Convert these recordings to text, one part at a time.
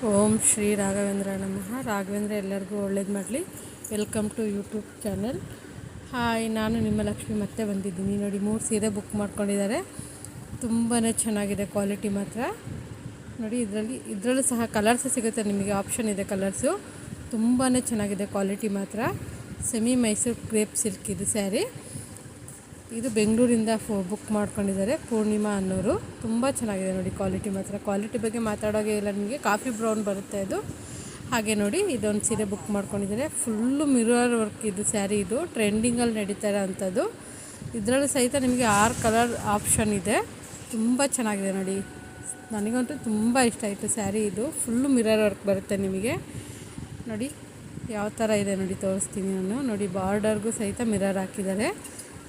ಓಂ ಶ್ರೀ ರಾಘವೇಂದ್ರ ನಮಃ. ರಾಘವೇಂದ್ರ ಎಲ್ಲರಿಗೂ ಒಳ್ಳೇದು ಮಾಡಲಿ. Welcome to YouTube channel. Hi, ನಾನು ನಿಮ್ಮ ಲಕ್ಷ್ಮಿ ಮತ್ತೆ ಬಂದಿದ್ದೀನಿ. ನೋಡಿ, 3 ಸೀರೆ ಬುಕ್ ಮಾಡ್ಕೊಂಡಿದ್ದಾರೆ. ತುಂಬಾ ಚೆನ್ನಾಗಿದೆ ಕ್ವಾಲಿಟಿ ಮಾತ್ರ. ನೋಡಿ, ಇದರಲ್ಲೂ ಸಹ ಕಲರ್ಸ್ ಸಿಗುತ್ತೆ ನಿಮಗೆ, ಆಪ್ಷನ್ ಇದೆ ಕಲರ್ಸು. ತುಂಬಾ ಚೆನ್ನಾಗಿದೆ ಕ್ವಾಲಿಟಿ ಮಾತ್ರ. ಸೆಮಿ ಮೈಸೂರು ಕ್ರೇಪ್ ಸಿಲ್ಕ್ ಇದು ಸ್ಯಾರಿ. ಇದು ಬೆಂಗಳೂರಿಂದ ಬುಕ್ ಮಾಡ್ಕೊಂಡಿದ್ದಾರೆ, ಪೂರ್ಣಿಮಾ ಅನ್ನೋರು. ತುಂಬ ಚೆನ್ನಾಗಿದೆ ನೋಡಿ ಕ್ವಾಲಿಟಿ ಮಾತ್ರ. ಕ್ವಾಲಿಟಿ ಬಗ್ಗೆ ಮಾತಾಡೋಗೆ ಇಲ್ಲ, ನಿಮಗೆ ಕಾಫಿ ಬ್ರೌನ್ ಬರುತ್ತೆ ಇದು. ಹಾಗೆ ನೋಡಿ, ಇದೊಂದು ಸೀರೆ ಬುಕ್ ಮಾಡ್ಕೊಂಡಿದ್ದಾರೆ. ಫುಲ್ಲು ಮಿರರ್ ವರ್ಕ್ ಇದು ಸ್ಯಾರಿ. ಇದು ಟ್ರೆಂಡಿಂಗಲ್ಲಿ ನಡೀತಾ ಇರೋ ಅಂಥದ್ದು. ಇದರಲ್ಲೂ ಸಹಿತ ನಿಮಗೆ 6 ಕಲರ್ ಆಪ್ಷನ್ ಇದೆ. ತುಂಬ ಚೆನ್ನಾಗಿದೆ ನೋಡಿ, ನನಗಂತೂ ತುಂಬ ಇಷ್ಟ ಆಯಿತು ಸ್ಯಾರಿ. ಇದು ಫುಲ್ಲು ಮಿರರ್ ವರ್ಕ್ ಬರುತ್ತೆ ನಿಮಗೆ. ನೋಡಿ ಯಾವ ಥರ ಇದೆ ನೋಡಿ, ತೋರಿಸ್ತೀನಿ ನಾನು. ನೋಡಿ, ಬಾರ್ಡರ್ಗೂ ಸಹಿತ ಮಿರರ್ ಹಾಕಿದ್ದಾರೆ.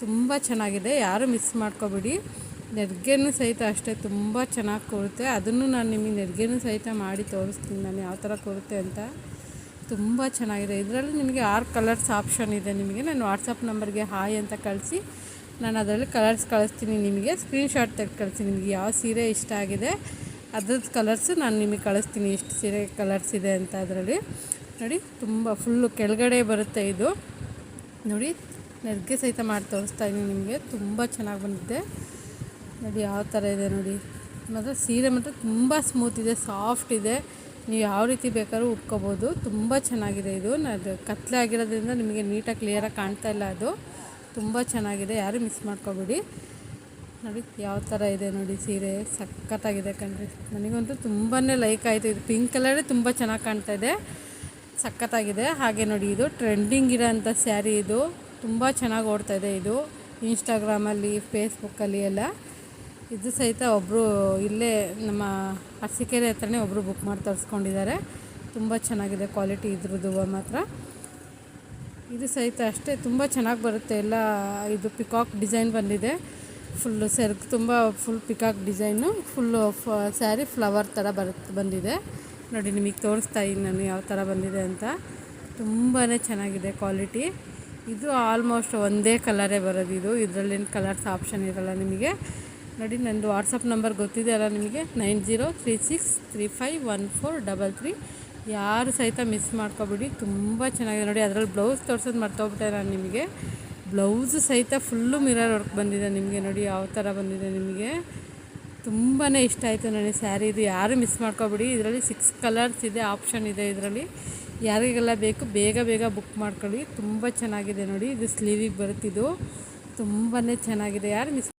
ತುಂಬ ಚೆನ್ನಾಗಿದೆ, ಯಾರು ಮಿಸ್ ಮಾಡ್ಕೊಬೇಡಿ. ನೆರಿಗೆನೂ ಸಹಿತ ಅಷ್ಟೇ ತುಂಬ ಚೆನ್ನಾಗಿ ಕೂರುತ್ತೆ. ಅದನ್ನು ನಾನು ನಿಮಗೆ ನೆರಿಗೆನೂ ಸಹಿತ ಮಾಡಿ ತೋರಿಸ್ತೀನಿ ನಾನು ಯಾವ ಥರ ಕೂರುತ್ತೆ ಅಂತ. ತುಂಬ ಚೆನ್ನಾಗಿದೆ. ಇದರಲ್ಲಿ ನಿಮಗೆ 6 ಕಲರ್ಸ್ ಆಪ್ಷನ್ ಇದೆ. ನಿಮಗೆ ನಾನು ವಾಟ್ಸಪ್ ನಂಬರ್ಗೆ ಹಾಯ್ ಅಂತ ಕಳಿಸಿ, ನಾನು ಅದರಲ್ಲಿ ಕಲರ್ಸ್ ಕಳಿಸ್ತೀನಿ. ನಿಮಗೆ ಸ್ಕ್ರೀನ್ಶಾಟ್ ತೆಗೆದು ಕಳಿಸಿ. ನಿಮಗೆ ಯಾವ ಸೀರೆ ಇಷ್ಟ ಆಗಿದೆ ಅದ್ರದ್ದು ಕಲರ್ಸು ನಾನು ನಿಮಗೆ ಕಳಿಸ್ತೀನಿ, ಎಷ್ಟು ಸೀರೆ ಕಲರ್ಸ್ ಇದೆ ಅಂತ. ಅದರಲ್ಲಿ ನೋಡಿ, ತುಂಬ ಫುಲ್ಲು ಕೆಳಗಡೆ ಬರುತ್ತೆ ಇದು. ನೋಡಿ, ನೆರಿಗೆ ಸಹಿತ ಮಾಡಿ ತೋರಿಸ್ತಾ ಇದ್ದೀನಿ ನಿಮಗೆ. ತುಂಬ ಚೆನ್ನಾಗಿ ಬಂದಿದೆ ನೋಡಿ, ಯಾವ ಥರ ಇದೆ ನೋಡಿ. ಮಾತ್ರ ಸೀರೆ ಮಾತ್ರ ತುಂಬ ಸ್ಮೂತ್ ಇದೆ, ಸಾಫ್ಟ್ ಇದೆ. ನೀವು ಯಾವ ರೀತಿ ಬೇಕಾದ್ರೂ ಉಟ್ಕೋಬೋದು. ತುಂಬ ಚೆನ್ನಾಗಿದೆ ಇದು. ಅದು ಕತ್ಲೆ ಆಗಿರೋದ್ರಿಂದ ನಿಮಗೆ ನೀಟಾಗಿ ಕ್ಲಿಯರಾಗಿ ಕಾಣ್ತಾ ಇಲ್ಲ. ಅದು ತುಂಬ ಚೆನ್ನಾಗಿದೆ, ಯಾರೂ ಮಿಸ್ ಮಾಡ್ಕೊಬೇಡಿ. ನೋಡಿ ಯಾವ ಥರ ಇದೆ ನೋಡಿ ಸೀರೆ, ಸಖತ್ತಾಗಿದೆ ಕಣ್ರಿ. ನನಗಂತೂ ತುಂಬಾ ಲೈಕ್ ಆಯಿತು. ಇದು ಪಿಂಕ್ ಕಲರೇ ತುಂಬ ಚೆನ್ನಾಗಿ ಕಾಣ್ತಾ ಇದೆ, ಸಖತ್ತಾಗಿದೆ. ಹಾಗೆ ನೋಡಿ, ಇದು ಟ್ರೆಂಡಿಂಗ್ ಇರೋಂಥ ಸ್ಯಾರಿ. ಇದು ತುಂಬ ಚೆನ್ನಾಗಿ ಓಡ್ತಾಯಿದೆ. ಇದು ಇನ್ಸ್ಟಾಗ್ರಾಮಲ್ಲಿ, ಫೇಸ್ಬುಕ್ಕಲ್ಲಿ ಎಲ್ಲ. ಇದು ಸಹಿತ ಒಬ್ಬರು ಇಲ್ಲೇ ನಮ್ಮ ಅರಸೀಕೆರೆ ಹತ್ರನೇ ಒಬ್ಬರು ಬುಕ್ ಮಾಡಿ ತರಿಸ್ಕೊಂಡಿದ್ದಾರೆ. ತುಂಬ ಚೆನ್ನಾಗಿದೆ ಕ್ವಾಲಿಟಿ ಇದ್ರದ್ದು ಮಾತ್ರ. ಇದು ಸಹಿತ ಅಷ್ಟೇ ತುಂಬ ಚೆನ್ನಾಗಿ ಬರುತ್ತೆ ಎಲ್ಲ. ಇದು ಪಿಕಾಕ್ ಡಿಸೈನ್ ಬಂದಿದೆ. ಫುಲ್ಲು ಸೆರ್ಗ್ ತುಂಬ full peacock design. Full sari flower ಥರ ಬಂದಿದೆ ನೋಡಿ. ನಿಮಗೆ ತೋರಿಸ್ತಾ ಇದ್ದೀನಿ ನಾನು ಯಾವ ಥರ ಬಂದಿದೆ ಅಂತ. ತುಂಬಾ ಚೆನ್ನಾಗಿದೆ ಕ್ವಾಲಿಟಿ. ಇದು ಆಲ್ಮೋಸ್ಟ್ ಒಂದೇ ಕಲರೇ ಬರೋದು. ಇದರಲ್ಲೇನು ಕಲರ್ಸ್ ಆಪ್ಷನ್ ಇರೋಲ್ಲ ನಿಮಗೆ. ನೋಡಿ, ನನ್ನದು ವಾಟ್ಸಪ್ ನಂಬರ್ ಗೊತ್ತಿದೆ ಅಲ್ಲ ನಿಮಗೆ, 9036351433. ಯಾರು ಸಹಿತ ಮಿಸ್ ಮಾಡ್ಕೊಬಿಡಿ. ತುಂಬ ಚೆನ್ನಾಗಿದೆ ನೋಡಿ. ಅದರಲ್ಲಿ ಬ್ಲೌಸ್ ತೋರಿಸೋದು ಮರ್ತೋಗ್ಬಿಟ್ಟೆ ನಾನು ನಿಮಗೆ. ಬ್ಲೌಸು ಸಹಿತ ಫುಲ್ಲು ಮಿರರ್ ವರ್ಕ್ ಬಂದಿದೆ ನಿಮಗೆ. ನೋಡಿ ಯಾವ ಥರ ಬಂದಿದೆ ನಿಮಗೆ. ತುಂಬಾ ಇಷ್ಟ ಆಯಿತು ನನಗೆ ಸ್ಯಾರಿ. ಇದು ಯಾರು ಮಿಸ್ ಮಾಡ್ಕೊಬಿಡಿ. ಇದರಲ್ಲಿ 6 ಕಲರ್ಸ್ ಇದೆ, ಆಪ್ಷನ್ ಇದೆ ಇದರಲ್ಲಿ. ಯಾರಿಗೆಲ್ಲ ಬೇಕು ಬೇಗ ಬುಕ್ ಮಾಡ್ಕೊಳ್ಳಿ. ತುಂಬ ಚೆನ್ನಾಗಿದೆ ನೋಡಿ. ಇದು ಸ್ಲೀವಿಗೆ ಬರುತ್ತಿದ್ದು. ತುಂಬಾ ಚೆನ್ನಾಗಿದೆ, ಯಾರು ಮಿಸ್